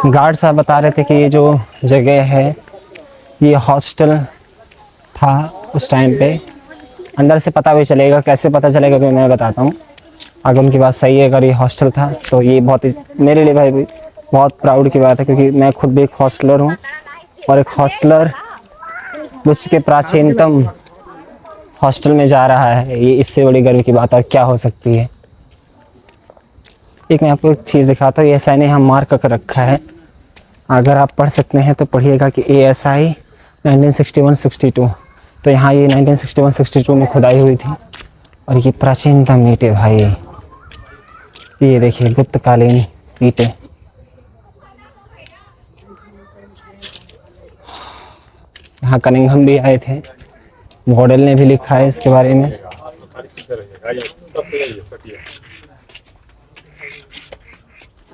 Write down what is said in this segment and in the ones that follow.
Guard साहब बता रहे थे कि ये जो जगह है ये हॉस्टल था उस टाइम पे। अंदर से पता भी चलेगा, कैसे पता चलेगा भी मैं बताता हूँ। अगर उनकी बात सही है, अगर ये हॉस्टल था तो ये बहुत ही मेरे लिए भाई बहुत प्राउड की बात है, क्योंकि मैं खुद भी एक हॉस्टलर हूँ। और एक हॉस्टलर विश्व के प्राचीनतम हॉस्टल में जा रहा है, ये इससे बड़ी गर्व की बात और क्या हो सकती है। एक मैं आपको एक चीज़ दिखाता हूँ, ASI ने यहाँ मार्क कर रखा है। अगर आप पढ़ सकते हैं तो पढ़िएगा कि ASI 1961-62। तो यहाँ ये 1961-62 में खुदाई हुई थी और ये प्राचीनतम ईंटें भाई, ये देखिए गुप्तकालीन ईंटें। यहाँ कनिंघम भी आए थे, मॉडल ने भी लिखा है इसके बारे में।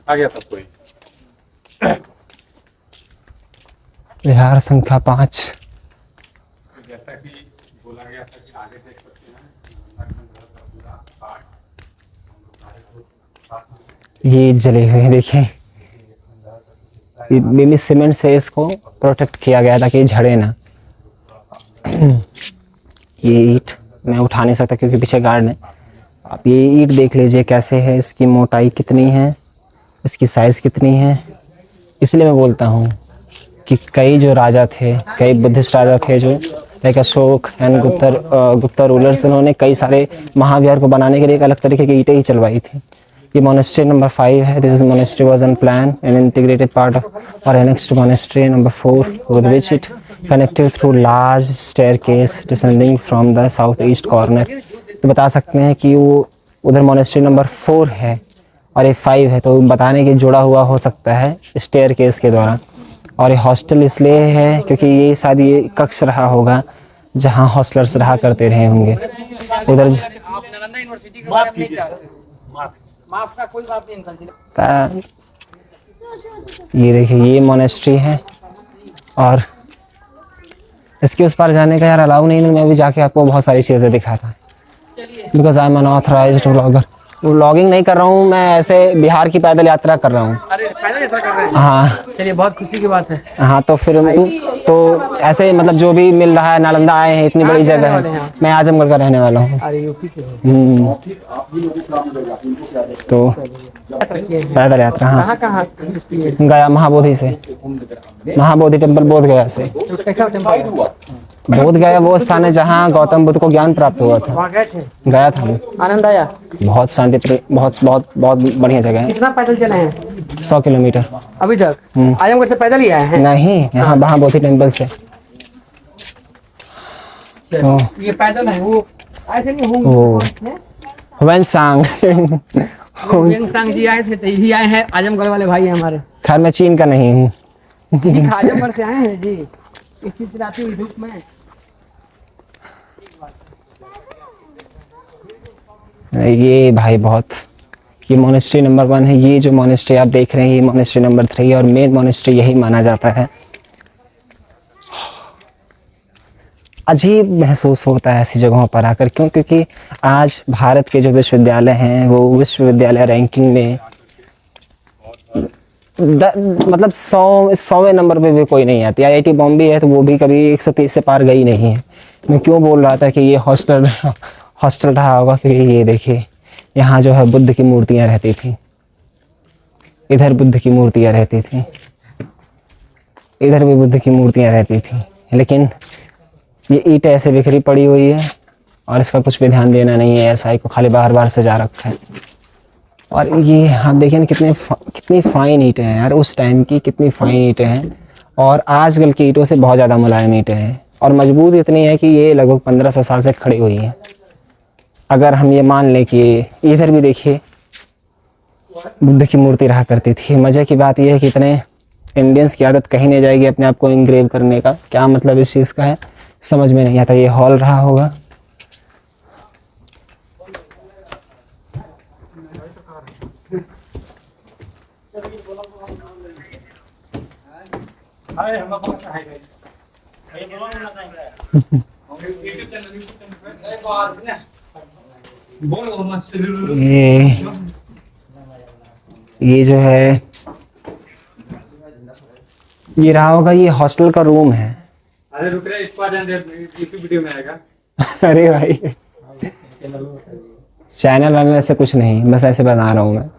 आ गया सब कोई। विहार संख्या 5। जैसा कि बोला गया था कि आगे देख सकते हैं ये जले हुए देखिए, मिमी सीमेंट से इसको प्रोटेक्ट किया गया ताकि ये झड़े ना। ये ईंट मैं उठा नहीं सकता क्योंकि पीछे गार्ड है। आप ये ईंट देख लीजिए कैसे है, इसकी मोटाई कितनी है, इसकी साइज़ कितनी है। इसलिए मैं बोलता हूँ कि कई जो राजा थे, कई बुद्धिस्ट राजा थे जो like Ashok and Gupta rulers, उन्होंने कई सारे महाविहार को बनाने के लिए एक अलग तरीके की ईंटें ही चलवाई थी। ये मोनेस्ट्री नंबर 5 है। This monastery was on plan and integrated part of और annex to monastery number 4 with which it connected through large staircase descending from the south east corner. तो बता सकते हैं कि वो उधर मोनेस्ट्री नंबर 4 है और ये 5 है, तो बताने के जुड़ा हुआ हो सकता है स्टेयरकेस के द्वारा। और ये हॉस्टल इसलिए है क्योंकि ये शायद ये कक्ष रहा होगा जहाँ हॉस्टलर्स रहा करते रहे होंगे उधर। ये देखिए ये मोनेस्ट्री है और इसके उस पार जाने का यार अलाउ नहीं, मैं भी जाके आपको बहुत सारी चीज़ें दिखाता because I am N authorised vlogger. Vlogging नहीं कर रहा हूँ मैं, ऐसे बिहार की पैदल यात्रा कर रहा हूँ। अरे पैदल यात्रा कर रहे हैं? हाँ चलिए बहुत खुशी की बात है। हाँ, तो फिर तो ऐसे मतलब जो भी मिल रहा है, नालंदा आए हैं, इतनी बड़ी जगह है। मैं आजमगढ़ का रहने वाला हूँ। अरे यूपी के हो? तो पैदल यात्रा हाँ कहाँ गया महाबोधि से, महाबोधि टेम्पल बोध गया से। तो कैसा टेम्पल? बोध गया वो स्थान है जहाँ गौतम बुद्ध को ज्ञान प्राप्त हुआ था। वहाँ गए थे? गया था मैं। आनंद आया? बहुत शांति प्रिय, बहुत बहुत बहुत बढ़िया जगह है। कितना पैदल चले हैं 100 किलोमीटर अभी तक? आजमगढ़ से पैदल ही आए हैं? नहीं, यहाँ महाबोधि टेम्पल से। तो ये पैदल है, वो आए थे नहीं वेनसांग वेंगसांग जी आए थे, तो यही आए हैं, आजमगढ़ वाले भाई हैं हमारे। खैर मैं चीन का नहीं हूँ। आजमगढ़ से आए हैं जी, इस चित्राती हुई धूप में। ये भाई बहुत, ये मोनेस्ट्री नंबर 1 है। ये जो मोनेस्ट्री आप देख रहे हैं ये मोनेस्ट्री नंबर 3 है और मेन मोनेस्ट्री यही माना जाता है। अजीब महसूस होता है ऐसी जगहों पर आकर, क्यों? क्योंकि आज भारत के जो विश्वविद्यालय हैं वो विश्वविद्यालय रैंकिंग में मतलब 100वें नंबर पे भी कोई नहीं आती। IIT बॉम्बे है तो वो भी कभी 130 से पार गई नहीं है। मैं क्यों बोल रहा था कि ये हॉस्टल रहा होगा, क्योंकि ये देखिए यहाँ जो है बुद्ध की मूर्तियाँ रहती थी, इधर बुद्ध की मूर्तियाँ रहती थी, इधर भी बुद्ध की मूर्तियाँ रहती थी। लेकिन ये ईंट ऐसे बिखरी पड़ी हुई है और इसका कुछ भी ध्यान देना नहीं है। SI को खाली बार बार सजा रखा है। और ये आप देखिए ना कितनी फाइन ईंटें हैं यार, उस टाइम की कितनी फाइन ईंटें हैं और आजकल की ईंटों से बहुत ज़्यादा मुलायम ईंटें हैं और मजबूत इतनी है कि ये लगभग 1500 साल से खड़ी हुई हैं। अगर हम ये मान लें कि इधर भी देखिए बुद्ध की मूर्ति रहा करती थी। मज़े की बात यह है कि इतने इंडियंस की आदत कहीं नहीं जाएगी अपने आप को इंग्रेव करने का। क्या मतलब इस चीज़ का है समझ में नहीं आता। ये हॉल रहा होगा, ये जो है ये रहा होगा, ये हॉस्टल का रूम है। अरे रुक रहे, इसको आ जाने यूट्यूब वीडियो में आएगा। अरे भाई चैनल वैनल ऐसे कुछ नहीं, बस ऐसे बना रहा हूँ मैं।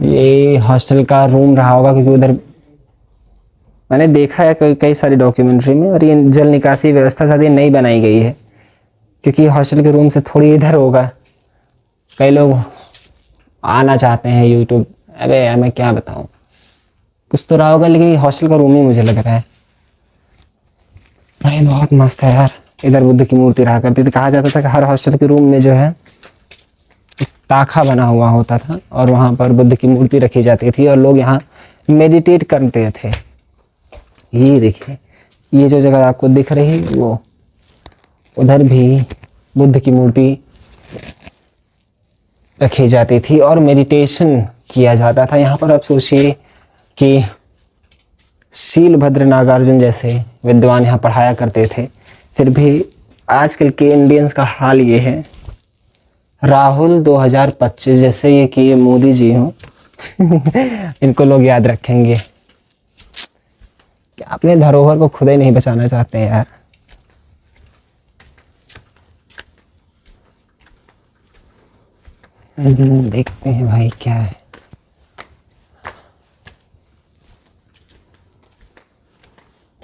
ये हॉस्टल का रूम रहा होगा, क्योंकि उधर मैंने देखा है कई सारी डॉक्यूमेंट्री में। और ये जल निकासी व्यवस्था शायद नई बनाई गई है, क्योंकि हॉस्टल के रूम से थोड़ी इधर होगा। कई लोग आना चाहते हैं यूट्यूब, अबे यार मैं क्या बताऊँ, कुछ तो रहा होगा, लेकिन ये हॉस्टल का रूम ही मुझे लग रहा है भाई। बहुत मस्त है यार। इधर बुद्ध की मूर्ति रहा करती थी। कहा जाता था कि हर हॉस्टल के रूम में जो है एक ताखा बना हुआ होता था, और वहाँ पर बुद्ध की मूर्ति रखी जाती थी, और लोग यहाँ मेडिटेट करते थे। ये देखिए, ये जो जगह आपको दिख रही है, वो उधर भी बुद्ध की मूर्ति रखी जाती थी और मेडिटेशन किया जाता था यहाँ पर। आप सोचिए कि शीलभद्र नागार्जुन जैसे विद्वान यहाँ पढ़ाया करते थे, फिर भी आजकल के इंडियंस का हाल ये है। राहुल 2025 जैसे ये कि ये मोदी जी हों इनको लोग याद रखेंगे। क्या अपने धरोहर को खुद ही नहीं बचाना चाहते हैं यार। देखते हैं भाई क्या है।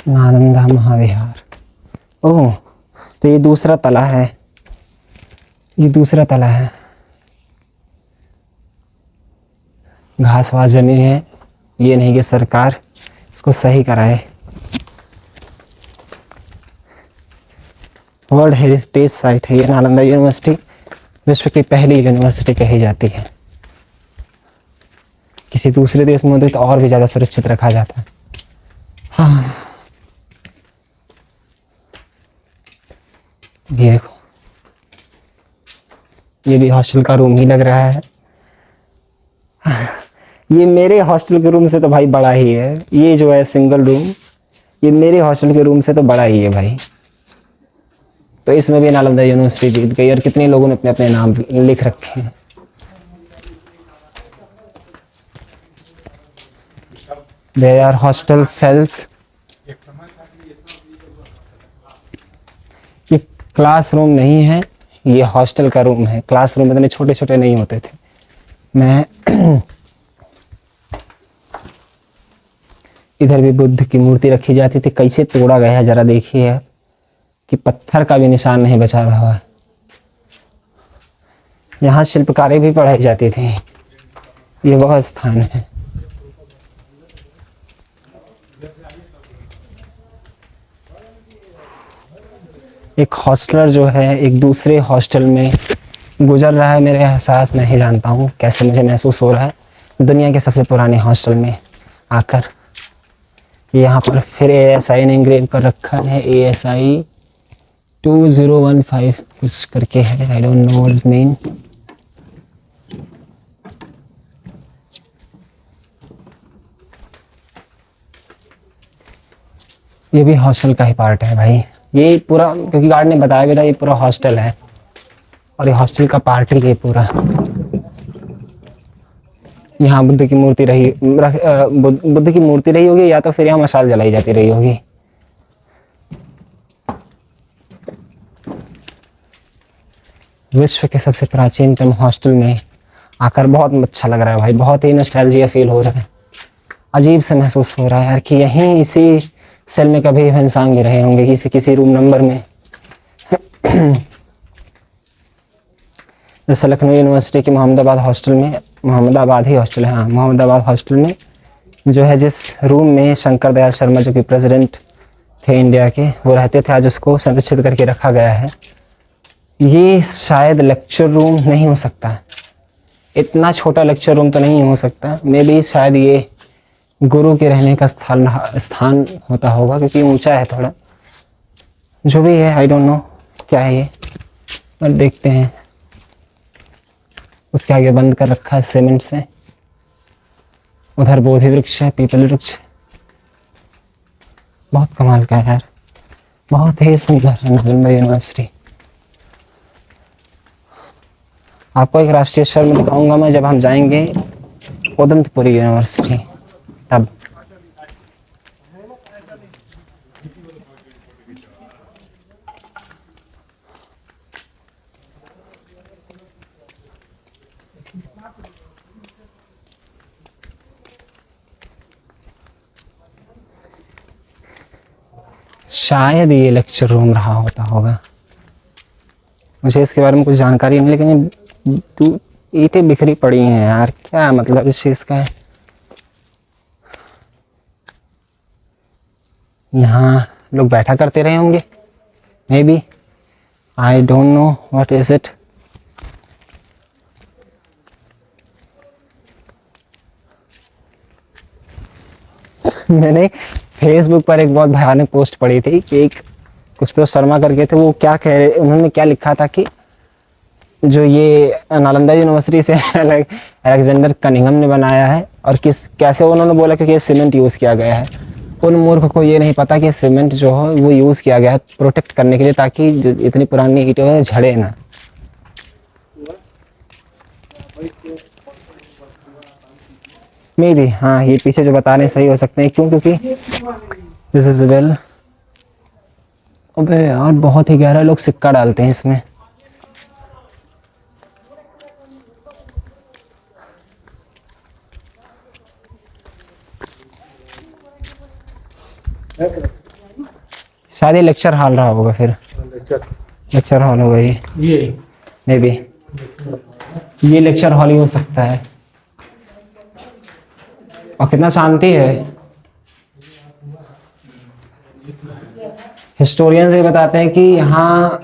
नालंदा महाविहार। ओह, तो ये दूसरा तला है, ये दूसरा तला है। घास वास जमी है, ये नहीं कि सरकार इसको सही कराए। वर्ल्ड हेरिटेज साइट है ये नालंदा यूनिवर्सिटी। विश्व की पहली यूनिवर्सिटी कही जाती है। किसी दूसरे देश में होती तो और भी ज़्यादा सुरक्षित रखा जाता है। हाँ, ये देखो, ये भी हॉस्टल का रूम ही लग रहा है। ये मेरे हॉस्टल के रूम से तो भाई बड़ा ही है। ये जो है सिंगल रूम, ये मेरे हॉस्टल के रूम से तो बड़ा ही है भाई। तो इसमें भी नालंदा यूनिवर्सिटी जीत गई, और कितने लोगों ने अपने अपने नाम लिख रखे हैं। There are hostel cells। ये क्लासरूम नहीं है, ये हॉस्टल का रूम है। क्लासरूम इतने छोटे छोटे नहीं होते थे। मैं इधर भी बुद्ध की मूर्ति रखी जाती थी। कैसे तोड़ा गया है जरा देखिए, कि पत्थर का भी निशान नहीं बचा रहा है। यहाँ शिल्पकारी भी पढ़ाई जाती थी। ये वह स्थान है। एक हॉस्टलर जो है एक दूसरे हॉस्टल में गुजर रहा है। मेरे एहसास नहीं जानता हूँ कैसे मुझे महसूस हो रहा है दुनिया के सबसे पुराने हॉस्टल में आकर। यहाँ पर फिर ASI ने इंग्रेव कर रखा है। ASI 2015 कुछ करके है। I don't know what it mean. ये भी हॉस्टल का ही पार्ट है भाई। ये पूरा, क्योंकि गार्ड ने बताया भी था ये पूरा हॉस्टल है, और ये हॉस्टल का पार्ट ही है पूरा। यहाँ बुद्ध की मूर्ति रही, बुद्ध की मूर्ति रही होगी, या तो फिर यहाँ मशाल जलाई जाती रही होगी। विश्व के सबसे प्राचीनतम हॉस्टल में आकर बहुत अच्छा लग रहा है भाई। बहुत ही नॉस्टैल्जिया फील हो रहा है। अजीब से महसूस हो रहा है यार कि यहीं इसी सेल में कभी इंसान गिर रहे होंगे, किसी रूम नंबर में। जैसे लखनऊ यूनिवर्सिटी की मोहम्मदाबाद हॉस्टल में, मोहम्मदाबाद ही हॉस्टल है हाँ, मोहम्मदाबाद हॉस्टल में जो है जिस रूम में शंकर दयाल शर्मा जो कि प्रेसिडेंट थे इंडिया के, वो रहते थे, आज उसको संरक्षित करके रखा गया है। ये शायद लेक्चर रूम नहीं हो सकता, इतना छोटा लेक्चर रूम तो नहीं हो सकता। मे बी शायद ये गुरु के रहने का स्थान होता होगा, क्योंकि ऊंचा है थोड़ा। जो भी है आई डोंट नो क्या है ये, बट देखते हैं। उसके आगे बंद कर रखा है सीमेंट से। उधर बोधि वृक्ष है, पीपल वृक्ष। बहुत कमाल का है यार, बहुत ही सुंदर है नालंदा यूनिवर्सिटी। आपको एक राष्ट्रीय शहर में दिखाऊंगा मैं जब हम जाएंगे उदंतपुरी यूनिवर्सिटी, तब शायद ये लेक्चर रूम रहा होता होगा, मुझे इसके बारे में कुछ जानकारी नहीं, लेकिन ये ईंटें बिखरी पड़ी हैं यार, क्या मतलब इस चीज़ का है। यहाँ लोग बैठा करते रहे होंगे, may be, I don't know what is it. मैंने फेसबुक पर एक बहुत भयानक पोस्ट पढ़ी थी कि एक कुछ तो शर्मा करके थे, वो क्या कह रहे, उन्होंने क्या लिखा था कि जो ये नालंदा यूनिवर्सिटी से अलेक्जेंडर कनिंघम ने बनाया है, और कैसे उन्होंने बोला कि ये सीमेंट यूज़ किया गया है। उन मूर्ख को ये नहीं पता कि सीमेंट जो है वो यूज़ किया गया है प्रोटेक्ट करने के लिए, ताकि जो इतनी पुरानी ईंटें हैं झड़े ना। मे बी, हाँ, ये पीछे जो बता रहे हैं सही हो सकते हैं, क्यों, क्योंकि दिस इज वेल। अबे यार बहुत ही गहरा, लोग सिक्का डालते हैं इसमें। शायद ये लेक्चर हॉल रहा होगा, फिर लेक्चर हॉल होगा ये मे बी, ये लेक्चर हॉल ही हो सकता है। और कितना शांति है। हिस्टोरियंस ये बताते हैं कि यहाँ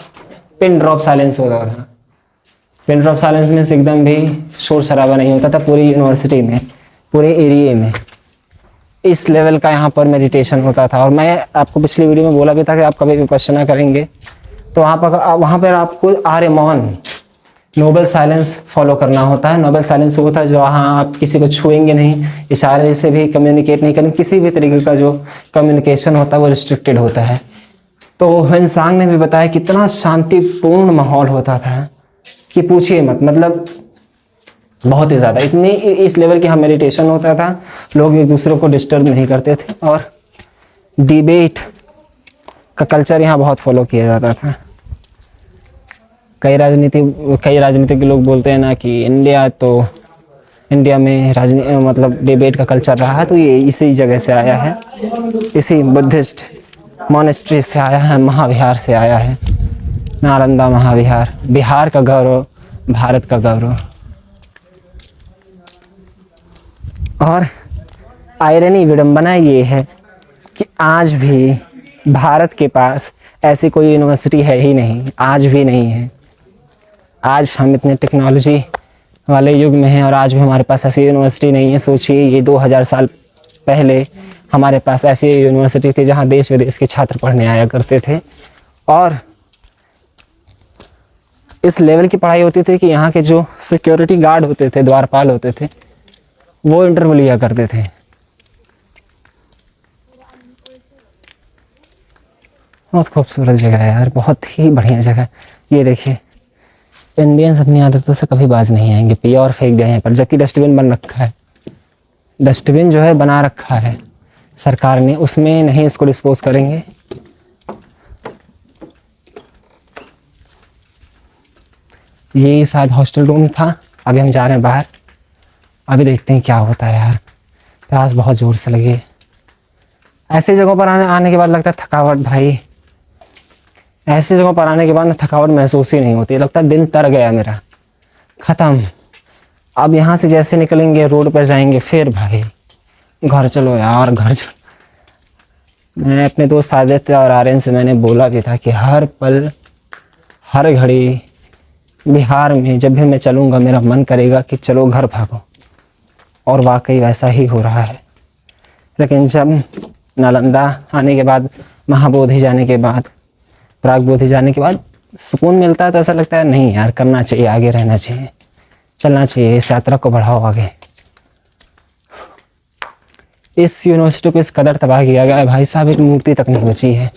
पिन ड्रॉप साइलेंस होता था। पिन ड्रॉप साइलेंस में एकदम भी शोर शराबा नहीं होता था पूरी यूनिवर्सिटी में, पूरे एरिया में। इस लेवल का यहाँ पर मेडिटेशन होता था। और मैं आपको पिछली वीडियो में बोला भी था कि आप कभी विपश्यना करेंगे तो वहाँ पर आपको आर्यमौन नोबल साइलेंस फॉलो करना होता है। नोबल साइलेंस वो होता है जो हाँ आप किसी को छुएंगे नहीं, इशारे से भी कम्युनिकेट नहीं करेंगे, किसी भी तरीके का जो कम्युनिकेशन होता है वो रिस्ट्रिक्टेड होता है। तो ह्वेनसांग ने भी बताया कितना शांतिपूर्ण माहौल होता था कि पूछिए मत, मतलब बहुत ही ज़्यादा, इतनी इस लेवल की हम मेडिटेशन होता था। लोग एक दूसरे को डिस्टर्ब नहीं करते थे और डिबेट का कल्चर यहाँ बहुत फॉलो किया जाता था। कई राजनीतिक लोग बोलते हैं ना कि इंडिया में मतलब डिबेट का कल्चर रहा है, तो ये इसी जगह से आया है, इसी बुद्धिस्ट मॉनेस्ट्री से आया है, महाविहार से आया है। नालंदा महाविहार, बिहार का गौरव, भारत का गौरव। और आयरनी, विडंबना ये है कि आज भी भारत के पास ऐसी कोई यूनिवर्सिटी है ही नहीं, आज भी नहीं है। आज हम इतने टेक्नोलॉजी वाले युग में हैं और आज भी हमारे पास ऐसी यूनिवर्सिटी नहीं है। सोचिए ये 2000 साल पहले हमारे पास ऐसी यूनिवर्सिटी थी जहां देश विदेश के छात्र पढ़ने आया करते थे, और इस लेवल की पढ़ाई होती थी कि यहाँ के जो सिक्योरिटी गार्ड होते थे, द्वारपाल होते थे, वो इंटरव्यू लिया करते थे। बहुत खूबसूरत जगह है यार, बहुत ही बढ़िया जगह। ये देखिए, इंडियंस अपनी आदतों से कभी बाज नहीं आएंगे, पिया और फेंक दिया यहाँ पर, जबकि डस्टबिन बन रखा है। डस्टबिन जो है बना रखा है सरकार ने, उसमें नहीं इसको डिस्पोज करेंगे। ये शायद हॉस्टल रूम था। अभी हम जा रहे हैं बाहर, अभी देखते हैं क्या होता है यार। प्यास बहुत ज़ोर से लगी है। ऐसी जगहों पर आने के बाद लगता है थकावट, भाई ऐसी जगहों पर आने के बाद थकावट महसूस ही नहीं होती, लगता है दिन तर गया मेरा, ख़त्म। अब यहाँ से जैसे निकलेंगे रोड पर जाएंगे, फिर भाई घर चलो यार, घर चलो। मैं अपने दोस्त आदित्य और आर्यन से मैंने बोला भी था कि हर पल हर घड़ी बिहार में जब भी मैं चलूँगा मेरा मन करेगा कि चलो घर भागो, और वाकई वैसा ही हो रहा है। लेकिन जब नालंदा आने के बाद, महाबोधि जाने के बाद, प्रागबोधि जाने के बाद सुकून मिलता है, तो ऐसा लगता है नहीं यार, करना चाहिए, आगे रहना चाहिए, चलना चाहिए, इस यात्रा को बढ़ाओ आगे। इस यूनिवर्सिटी को इस कदर तबाह किया गया है भाई साहब, एक मूर्ति तक नहीं बची है।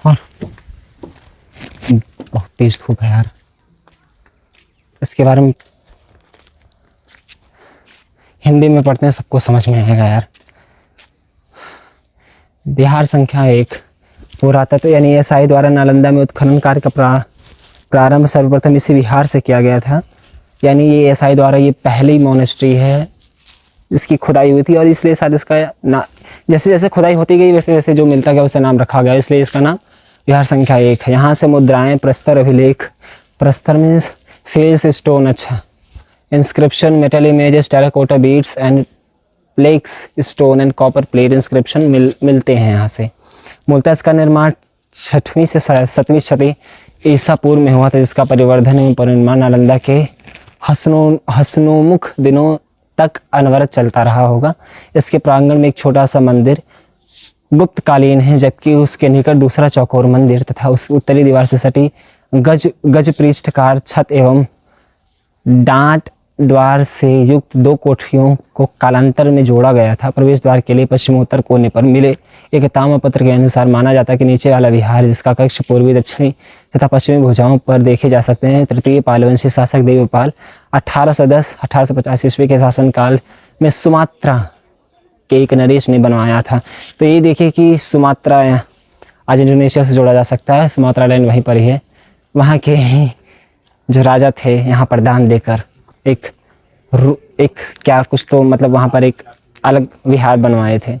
और बहुत तेज धूप है यार, इसके बारे में हिंदी में पढ़ते हैं सबको समझ में आएगा यार। बिहार संख्या 1 पुरातत्व यानी एएसआई द्वारा नालंदा में उत्खनन कार्य का प्रारंभ सर्वप्रथम इसी बिहार से किया गया था। यानी ये एएसआई द्वारा ये पहली मॉनेस्ट्री है जिसकी खुदाई हुई थी, और इसलिए शायद इसका जैसे जैसे खुदाई होती गई वैसे वैसे जो मिलता गया उसे नाम रखा गया, इसलिए इसका नाम विहार संख्या 1 है। यहाँ से मुद्राएं, प्रस्तर अभिलेख, प्रस्तर मीन्स सेल्स स्टोन, अच्छा, inscription, metal images, terracotta beads and plaques stone and copper plate inscription मिलते हैं यहाँ से। मूलतः इसका निर्माण 6वीं से 7वीं शती ईसा पूर्व में हुआ था, जिसका परिवर्धन एवं पुनर्निर्माण नालंदा के हसनोमुख दिनों तक अनवरत चलता रहा होगा। इसके प्रांगण में एक छोटा सा मंदिर गुप्तकालीन है, जबकि उसके निकट दूसरा चौकोर मंदिर तथा उस उत्तरी दीवार से सटी गज पृष्ठकार छत एवं डांट द्वार से युक्त 2 कोठरियों को कालांतर में जोड़ा गया था। प्रवेश द्वार के लिए पश्चिमोत्तर कोने पर मिले एक ताम्रपत्र के अनुसार माना जाता है कि नीचे वाला विहार, जिसका कक्ष पूर्वी, दक्षिणी तथा पश्चिमी भुजाओं पर देखे जा सकते हैं, तृतीय पालवंशी शासक देवपाल 1810-1850 ईस्वी के शासनकाल में सुमात्रा के एक नरेश ने बनवाया था। तो ये देखिए कि सुमात्रा आज इंडोनेशिया से जोड़ा जा सकता है, सुमात्रा लैंड वहीं पर ही है। वहाँ के ही जो राजा थे यहाँ पर दान देकर एक क्या कुछ तो मतलब वहाँ पर एक अलग विहार बनवाए थे।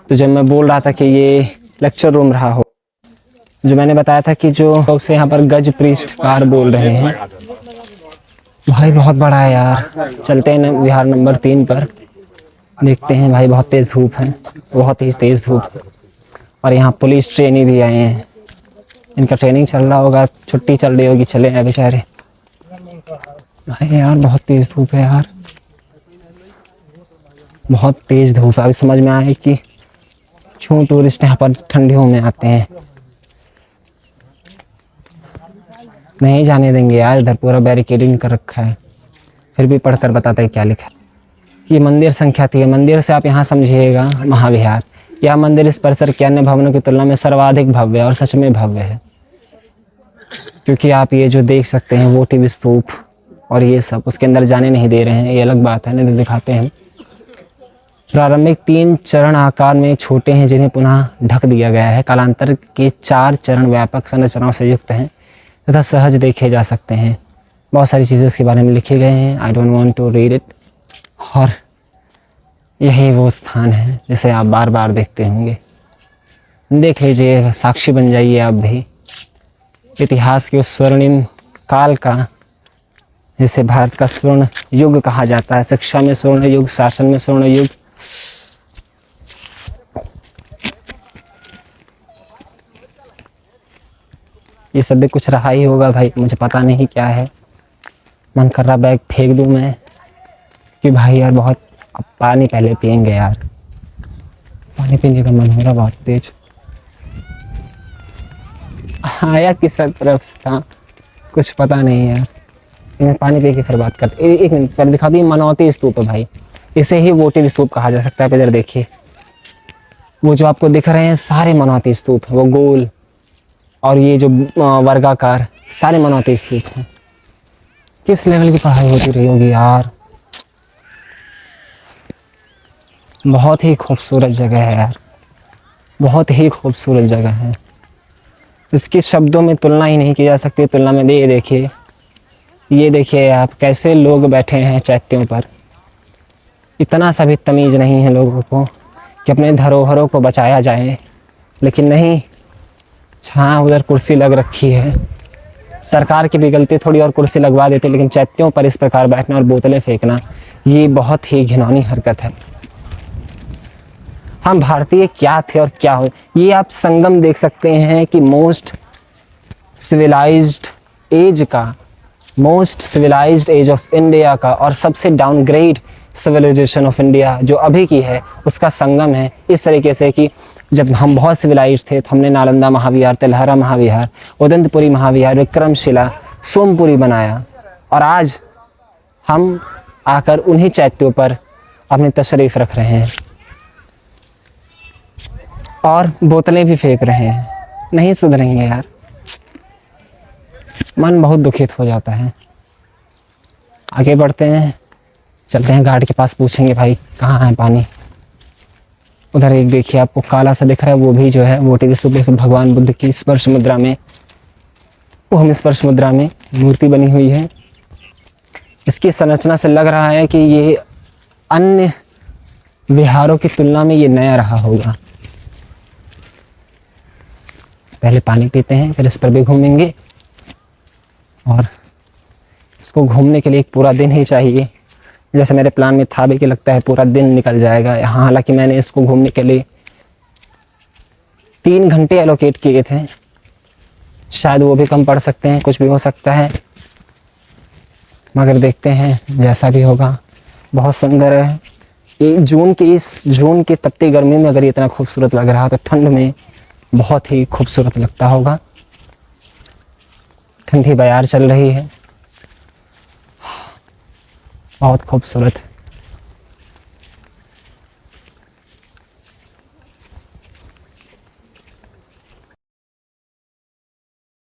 तो जब मैं बोल रहा था कि ये लेक्चर रूम रहा हो, जो मैंने बताया था कि जो लोग से यहाँ पर गज पृष्ठकार बोल रहे हैं, भाई बहुत बड़ा है यार। चलते हैं विहार नंबर 3 पर, देखते हैं। भाई बहुत तेज़ धूप है, बहुत ही तेज़ धूप। और यहाँ पुलिस ट्रेनी भी आए हैं, इनका ट्रेनिंग चल रहा होगा, छुट्टी चल रही होगी, चले हैं बेचारे। भाई यार बहुत तेज़ धूप है यार, बहुत तेज़ धूप है। अभी समझ में आया कि क्यों टूरिस्ट यहाँ पर ठंडियों में आते हैं। नहीं जाने देंगे यार, इधर पूरा बैरिकेडिंग कर रखा है, फिर भी पढ़कर बताते हैं क्या लिखा है। ये मंदिर संख्या 3 है। मंदिर से आप यहाँ समझिएगा महाविहार। यह मंदिर इस परिसर के अन्य भवनों की तुलना में सर्वाधिक भव्य और सच में भव्य है, क्योंकि आप ये जो देख सकते हैं वोटिव स्तूप और ये सब, उसके अंदर जाने नहीं दे रहे हैं, ये अलग बात है, नहीं दिखाते हैं। प्रारंभिक 3 चरण आकार में छोटे हैं, जिन्हें पुनः ढक दिया गया है। कालांतर के 4 चरण व्यापक संरचनाओं से युक्त हैं तथा सहज देखे जा सकते हैं। बहुत सारी चीज़ें इसके बारे में लिखे गए हैं, I don't want to read it. और यही वो स्थान है जिसे आप बार बार देखते होंगे। देख लीजिए, साक्षी बन जाइए आप भी इतिहास के उस स्वर्णिम काल का, जिसे भारत का स्वर्ण युग कहा जाता है। शिक्षा में स्वर्ण युग, शासन में स्वर्ण युग। ये सब भी कुछ रहा ही होगा भाई, मुझे पता नहीं क्या है। मन कर रहा बैग फेंक दूं मैं कि भाई यार बहुत, अब पानी पहले पियेंगे यार, पानी पीने का मन हो रहा बहुत तेज। आया किस तरफ से था कुछ पता नहीं यार, मैं पानी पी के फिर बात करते। एक मिनट पहले दिखा दी, मनौती स्तूप है भाई, इसे ही वोटिव स्तूप कहा जा सकता है। इधर देखिए, वो जो आपको दिख रहे हैं सारे मनौती स्तूप हैं, वो गोल और ये जो वर्गाकार, सारे मनौती स्तूप हैं। किस लेवल की पढ़ाई होती रही होगी यार। बहुत ही खूबसूरत जगह है यार, बहुत ही खूबसूरत जगह है। इसकी शब्दों में तुलना ही नहीं की जा सकती। तुलना में ये देखिए आप कैसे लोग बैठे हैं चैत्यों पर। इतना सा भी तमीज़ नहीं है लोगों को कि अपने धरोहरों को बचाया जाए, लेकिन नहीं, जहाँ उधर कुर्सी लग रखी है, सरकार की भी गलती, थोड़ी और कुर्सी लगवा देते, लेकिन चैत्यों पर इस प्रकार बैठना और बोतलें फेंकना, ये बहुत ही घिनौनी हरकत है। हम भारतीय क्या थे और क्या हो। ये आप संगम देख सकते हैं कि most civilised age of India का और सबसे डाउनग्रेड सिविलाइजेशन ऑफ इंडिया जो अभी की है, उसका संगम है। इस तरीके से कि जब हम बहुत सिविलाइज्ड थे तो हमने नालंदा महाविहार, तेल्हारा महाविहार, उदंतपुरी महाविहार, विक्रमशिला, सोमपुरी बनाया, और आज हम आकर उन्हीं चैत्यों पर अपनी तशरीफ़ रख रहे हैं और बोतलें भी फेंक रहे हैं। नहीं सुधरेंगे यार, मन बहुत दुखित हो जाता है। आगे बढ़ते हैं, चलते हैं गार्ड के पास, पूछेंगे भाई कहाँ है पानी। उधर एक देखिए आपको काला सा दिख रहा है, वो भी जो है वोटिव स्तूप भगवान बुद्ध की स्पर्श मुद्रा में, ओम स्पर्श मुद्रा में मूर्ति बनी हुई है। इसकी संरचना से लग रहा है कि ये अन्य विहारों की तुलना में ये नया रहा होगा। पहले पानी पीते हैं, फिर इस पर भी घूमेंगे। और इसको घूमने के लिए एक पूरा दिन ही चाहिए, जैसे मेरे प्लान में था भी कि लगता है पूरा दिन निकल जाएगा यहाँ। हालांकि मैंने इसको घूमने के लिए 3 घंटे एलोकेट किए थे, शायद वो भी कम पड़ सकते हैं, कुछ भी हो सकता है, मगर देखते हैं जैसा भी होगा। बहुत सुंदर है ये जून की तपती गर्मी में अगर ये इतना खूबसूरत लग रहा तो ठंड में बहुत ही खूबसूरत लगता होगा। ठंडी बयार चल रही है, बहुत खूबसूरत है।